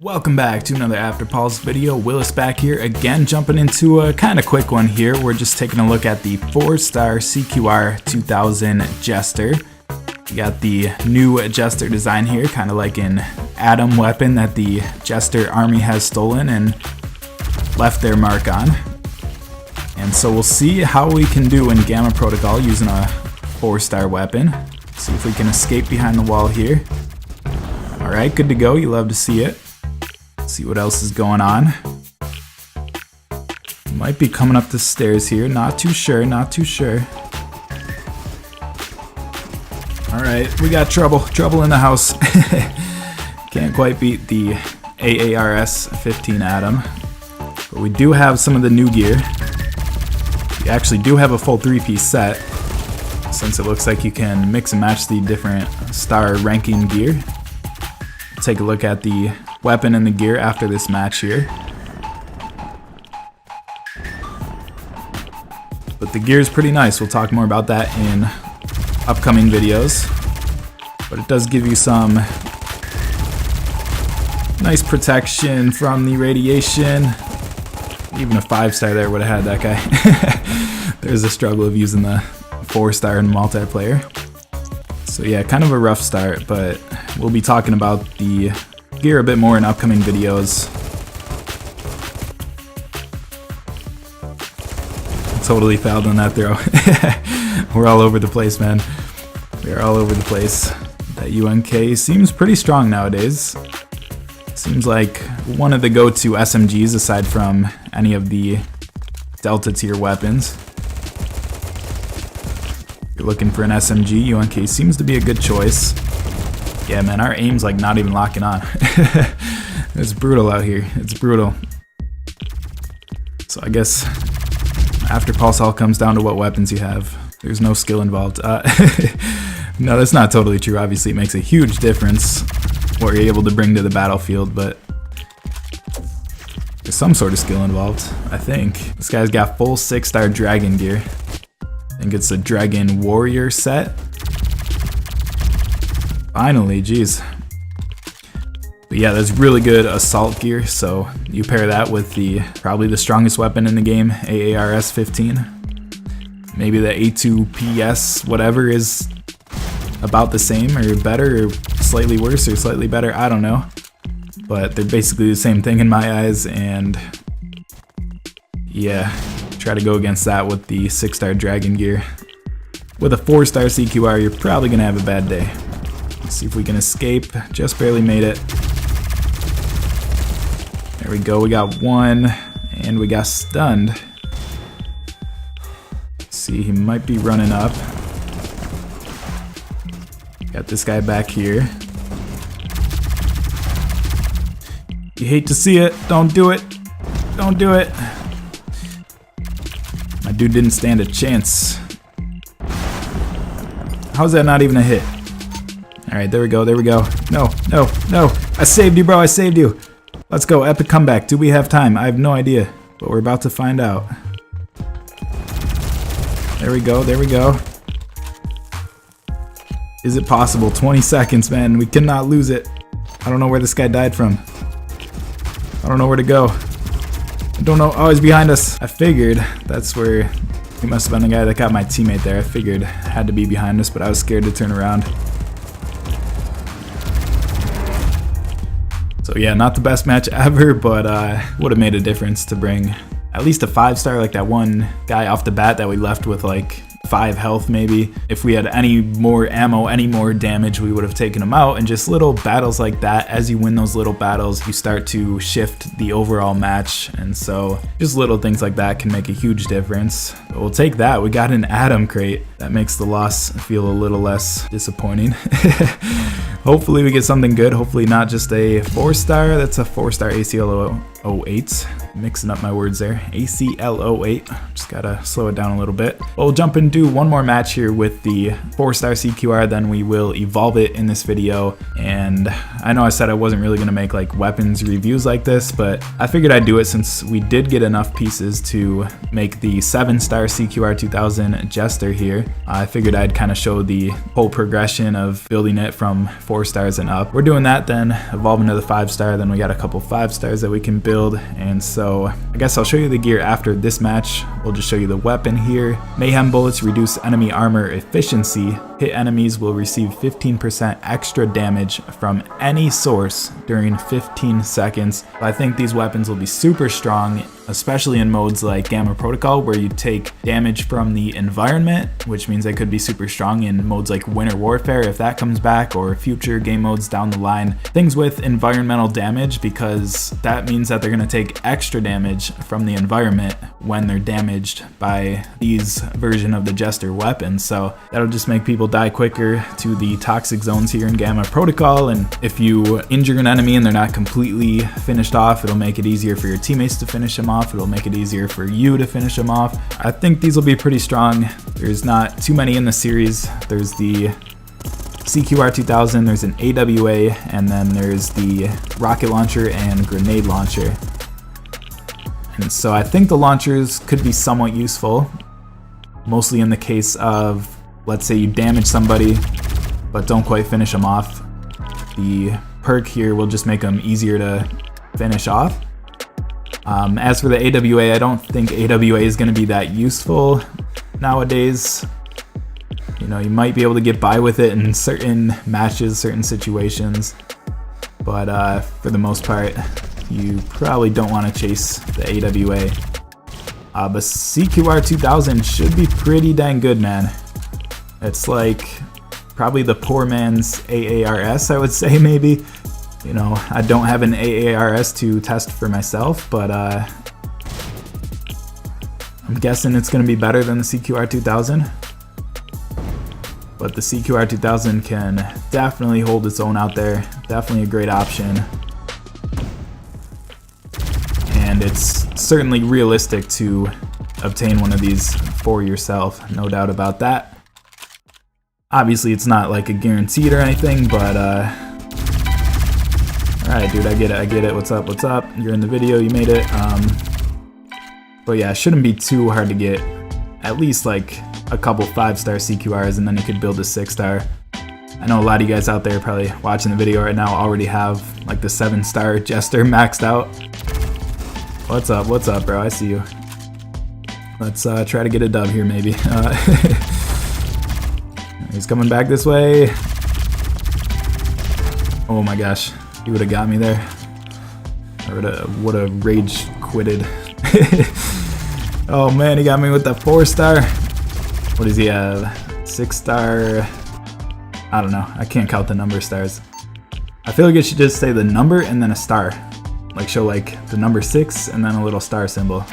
Welcome back to another After Pulse video. Willis back here again, jumping into a kind of quick one here. We're just taking a look at the 4-star CQR 2000 Jester. We got the new Jester design here, kind of like an Atom weapon that the Jester army has stolen and left their mark on. And so we'll see how we can do in Gamma Protocol using a 4-star weapon. See if we can escape behind the wall here. Alright, good to go. You love to see it. See what else is going on. Might be coming up the stairs here. Not too sure, not too sure. Alright, we got trouble in the house. Can't quite beat the AARS 15 Atom. But we do have some of the new gear. We actually do have a full 3-piece set, since it looks like you can mix and match the different star ranking gear. Take a look at the weapon and the gear after this match here. But the gear is pretty nice. We'll talk more about that in upcoming videos. But it does give you some nice protection from the radiation. Even a 5-star there would have had that guy. There's a struggle of using the 4-star in multiplayer. So yeah, kind of a rough start, but we'll be talking about the gear a bit more in upcoming videos. Totally fouled on that throw. We're all over the place, man. We're all over the place. That UNK seems pretty strong nowadays. Seems like one of the go-to SMGs aside from any of the Delta tier weapons. If you're looking for an SMG, UNK seems to be a good choice. Yeah, man, our aim's like not even locking on. It's brutal out here. It's brutal. So I guess after Pulse all comes down to what weapons you have. There's no skill involved. No, that's not totally true. Obviously, it makes a huge difference what you're able to bring to the battlefield, but there's some sort of skill involved, I think. This guy's got full 6-star Dragon gear. I think it's a Dragon Warrior set. Finally, geez. But yeah, that's really good assault gear, so you pair that with the probably the strongest weapon in the game, AARS 15. Maybe the A2PS whatever is about the same or better or slightly worse or slightly better, I don't know. But they're basically the same thing in my eyes, and yeah, try to go against that with the 6-star Dragon gear. With a 4-star CQR, you're probably gonna have a bad day. Let's see if we can escape. Just barely made it. There we go, we got one, and we got stunned. Let's see, he might be running up. Got this guy back here. You hate to see it, don't do it. Don't do it. My dude didn't stand a chance. How's that not even a hit? Alright, there we go, there we go. No, no, no. I saved you, bro, I saved you. Let's go, epic comeback. Do we have time? I have no idea, but we're about to find out. There we go, there we go. Is it possible? 20 seconds, man. We cannot lose it. I don't know where this guy died from. I don't know where to go. I don't know. Oh, he's behind us. I figured that's where he must have been the guy that got my teammate there. I figured had to be behind us, but I was scared to turn around. So yeah, not the best match ever, but would have made a difference to bring at least a 5-star like that one guy off the bat that we left with like 5 health maybe. If we had any more ammo, any more damage, we would have taken him out. And just little battles like that, as you win those little battles, you start to shift the overall match. And so just little things like that can make a huge difference. But we'll take that. We got an Atom crate. That makes the loss feel a little less disappointing. Hopefully we get something good. Hopefully not just a 4-star. That's a 4-star ACL 08. mixing up my words there. ACL08. Just gotta slow it down a little bit. We'll jump and do one more match here with the 4-star CQR, then we will evolve it in this video. And I know I said I wasn't really gonna make like weapons reviews like this, but I figured I'd do it since we did get enough pieces to make the 7-star CQR 2000 Jester here. I figured I'd kind of show the whole progression of building it from 4 stars and up. We're doing that, then evolving to the 5-star, then we got a couple 5-stars that we can build. And so I guess I'll show you the gear after this match. We'll just show you the weapon here. Mayhem bullets reduce enemy armor efficiency. Hit enemies will receive 15% extra damage from any source during 15 seconds. I think these weapons will be super strong, especially in modes like Gamma Protocol, where you take damage from the environment, which means they could be super strong in modes like Winter Warfare if that comes back, or future game modes down the line. Things with environmental damage, because that means that they're going to take extra damage from the environment when they're damaged by these version of the Jester weapons. So that'll just make people die quicker to the toxic zones here in Gamma Protocol. And if you injure an enemy and they're not completely finished off, it'll make it easier for your teammates to finish them off. It'll make it easier for you to finish them off. I think these will be pretty strong. There's not too many in the series. There's the CQR 2000, there's an AWA, and then there's the rocket launcher and grenade launcher. And so I think the launchers could be somewhat useful, mostly in the case of, let's say you damage somebody but don't quite finish them off. The perk here will just make them easier to finish off. As for the AWA, I don't think AWA is going to be that useful nowadays. You know, you might be able to get by with it in certain matches, certain situations, but for the most part, you probably don't want to chase the AWA. But CQR 2000 should be pretty dang good, man. It's like probably the poor man's AARS, I would say, maybe. You know, I don't have an AARS to test for myself, but I'm guessing it's going to be better than the CQR 2000. But the CQR 2000 can definitely hold its own out there. Definitely a great option. And it's certainly realistic to obtain one of these for yourself, no doubt about that. Obviously, it's not like a guaranteed or anything, but alright, dude, I get it. What's up? You're in the video, you made it. But yeah, it shouldn't be too hard to get at least like a couple 5-star CQRs, and then you could build a 6-star. I know a lot of you guys out there probably watching the video right now already have like the 7-star Jester maxed out. What's up, bro? I see you. Let's try to get a dub here, maybe. He's coming back this way. Oh my gosh, he would have got me there. I would have rage quitted. Oh man, he got me with the 4-star. What does he have? 6-star? I don't know. I can't count the number of stars. I feel like it should just say the number and then a star. Like show like the number 6 and then a little star symbol.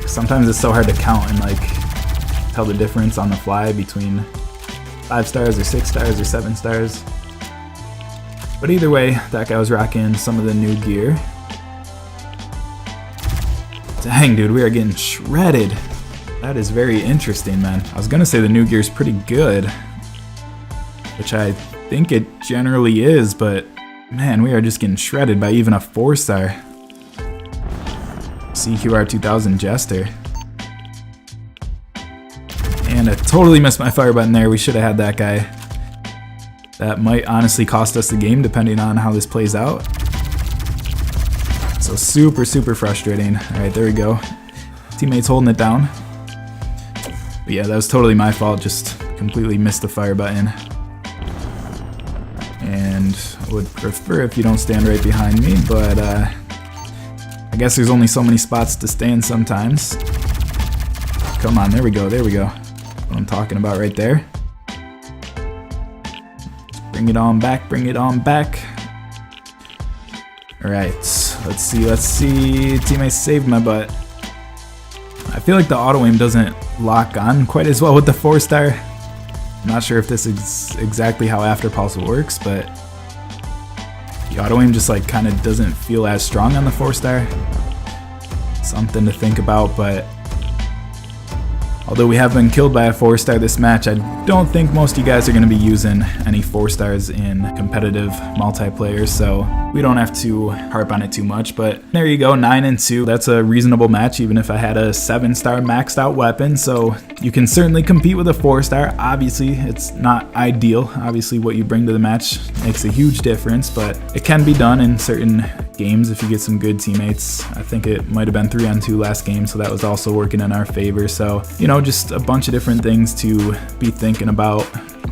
Sometimes it's so hard to count and like tell the difference on the fly between 5 stars or 6 stars or 7 stars. But either way, that guy was rocking some of the new gear. Dang, dude, we are getting shredded. That is very interesting, man. I was gonna say the new gear is pretty good, which I think it generally is, but man, we are just getting shredded by even a 4-star CQR 2000 Jester. And I totally missed my fire button there. We should have had that guy. That might honestly cost us the game depending on how this plays out. So super frustrating. Alright, there we go. Teammates holding it down. But yeah, that was totally my fault. Just completely missed the fire button. And I would prefer if you don't stand right behind me, but I guess there's only so many spots to stand sometimes. Come on, there we go. What I'm talking about right there. Bring it on back. Alright, let's see. Teammates saved my butt. I feel like the auto aim doesn't lock on quite as well with the 4-star. I'm not sure if this is exactly how After Pulse works, but the auto aim just like kind of doesn't feel as strong on the 4-star. something to think about, but although we have been killed by a 4-star this match, I don't think most of you guys are going to be using any 4-stars in competitive multiplayer, so we don't have to harp on it too much. But there you go, 9-2. That's a reasonable match, even if I had a 7-star maxed out weapon, so you can certainly compete with a 4-star. Obviously, it's not ideal. Obviously, what you bring to the match makes a huge difference, but it can be done in certain games if you get some good teammates. I think it might have been 3-on-2 last game, so that was also working in our favor. So, you know, just a bunch of different things to be thinking about.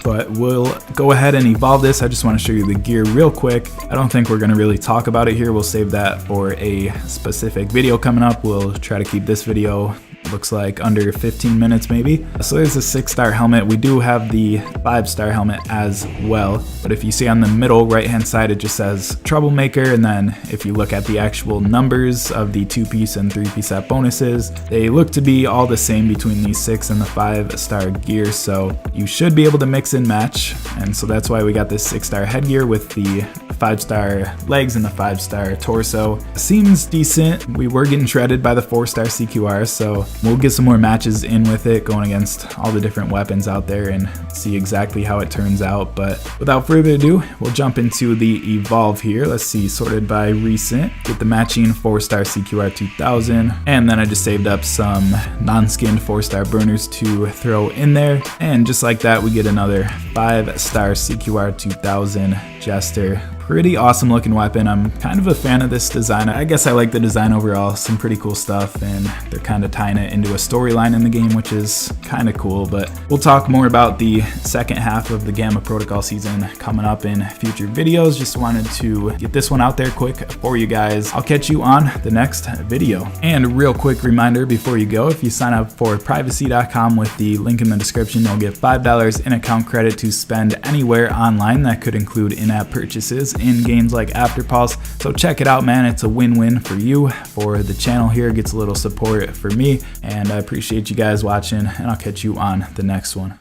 But we'll go ahead and evolve this. I just want to show you the gear real quick. I don't think we're going to really talk about it here. We'll save that for a specific video coming up. We'll try to keep this video, looks like, under 15 minutes maybe. So there's a 6-star helmet. We do have the 5-star helmet as well, but if you see on the middle right hand side, it just says Troublemaker, and then if you look at the actual numbers of the 2-piece and 3-piece set bonuses, they look to be all the same between the 6 and the 5-star gear, so you should be able to mix and match. And so that's why we got this 6-star headgear with the 5-star legs and the 5-star torso. Seems decent. We were getting shredded by the 4-star CQR, so we'll get some more matches in with it, going against all the different weapons out there and see exactly how it turns out. But without further ado, we'll jump into the evolve here. Let's see, sorted by recent, get the matching 4-star CQR 2000, and then I just saved up some non-skinned 4-star burners to throw in there, and just like that we get another 5-star CQR 2000 Jester. Pretty awesome looking weapon. I'm kind of a fan of this design. I guess I like the design overall. Some pretty cool stuff, and they're kind of tying it into a storyline in the game, which is kind of cool. But we'll talk more about the second half of the Gamma Protocol season coming up in future videos. Just wanted to get this one out there quick for you guys. I'll catch you on the next video. And a real quick reminder before you go, if you sign up for privacy.com with the link in the description, you'll get $5 in account credit to spend anywhere online. That could include in-app purchases in games like Afterpulse. So check it out, man. It's a win-win for you, for the channel here, gets a little support for me, and I appreciate you guys watching, and I'll catch you on the next one.